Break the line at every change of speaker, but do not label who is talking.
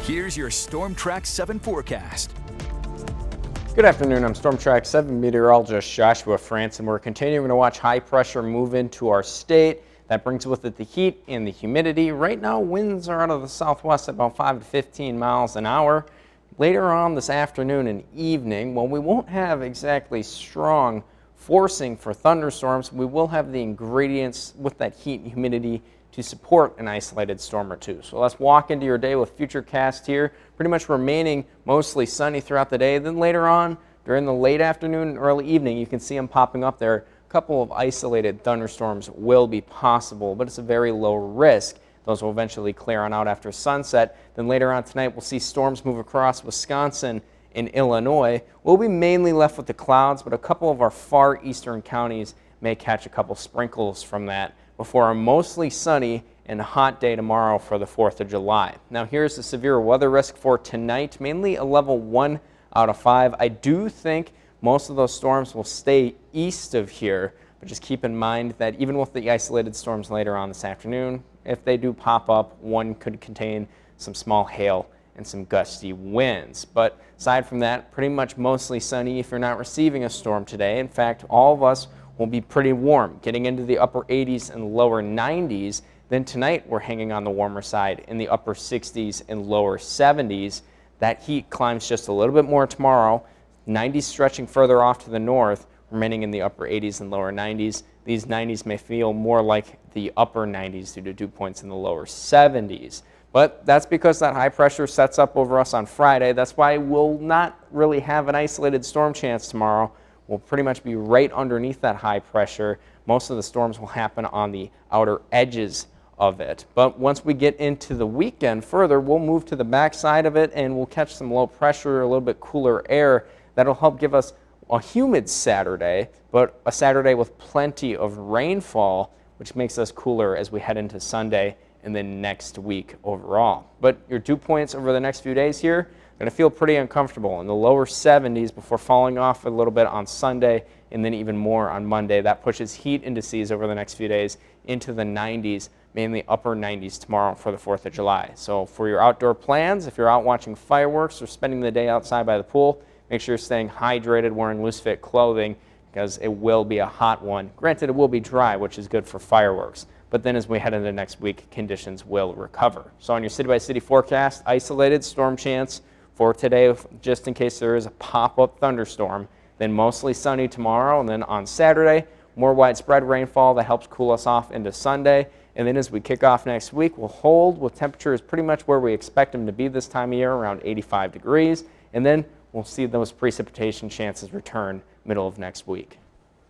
Here's your Storm Track 7 forecast.
Good afternoon, I'm Storm Track 7 meteorologist Joshua France, and we're continuing to watch high pressure move into our state. That brings with it the heat and the humidity. Right now, winds are out of the southwest at about 5 to 15 miles an hour. Later on this afternoon and evening, while we won't have exactly strong forcing for thunderstorms, we will have the ingredients with that heat and humidity to support an isolated storm or two. So let's walk into your day with Futurecast here, pretty much remaining mostly sunny throughout the day. Then later on, during the late afternoon and early evening, you can see them popping up there. A couple of isolated thunderstorms will be possible, but it's a very low risk. Those will eventually clear on out after sunset. Then later on tonight, we'll see storms move across Wisconsin and Illinois. We'll be mainly left with the clouds, but a couple of our far eastern counties may catch a couple sprinkles from that before a mostly sunny and hot day tomorrow for the 4th of July. Now here's the severe weather risk for tonight, mainly a level 1 out of 5. I do think most of those storms will stay east of here, but just keep in mind that even with the isolated storms later on this afternoon, if they do pop up, one could contain some small hail and some gusty winds. But aside from that, pretty much mostly sunny if you're not receiving a storm today. In fact, all of us will be pretty warm, getting into the upper 80s and lower 90s. Then tonight we're hanging on the warmer side in the upper 60s and lower 70s. That heat climbs just a little bit more tomorrow. 90s stretching further off to the north, remaining in the upper 80s and lower 90s. These 90s may feel more like the upper 90s due to dew points in the lower 70s. But that's because that high pressure sets up over us on Friday. That's why we'll not really have an isolated storm chance tomorrow. We'll pretty much be right underneath that high pressure. Most of the storms will happen on the outer edges of it. But once we get into the weekend further, we'll move to the backside of it and we'll catch some low pressure, a little bit cooler air. That'll help give us a humid Saturday, but a Saturday with plenty of rainfall, which makes us cooler as we head into Sunday and then next week overall. But your dew points over the next few days here are going to feel pretty uncomfortable in the lower 70s before falling off a little bit on Sunday and then even more on Monday. That pushes heat indices over the next few days into the 90s, mainly upper 90s tomorrow for the 4th of July. So for your outdoor plans, if you're out watching fireworks or spending the day outside by the pool, make sure you're staying hydrated, wearing loose fit clothing, because it will be a hot one. Granted, it will be dry, which is good for fireworks. But then as we head into next week, conditions will recover. So on your city-by-city forecast, isolated storm chance for today, just in case there is a pop-up thunderstorm. Then mostly sunny tomorrow, and then on Saturday, more widespread rainfall that helps cool us off into Sunday. And then as we kick off next week, we'll hold with temperatures pretty much where we expect them to be this time of year, around 85 degrees. And then we'll see those precipitation chances return middle of next week.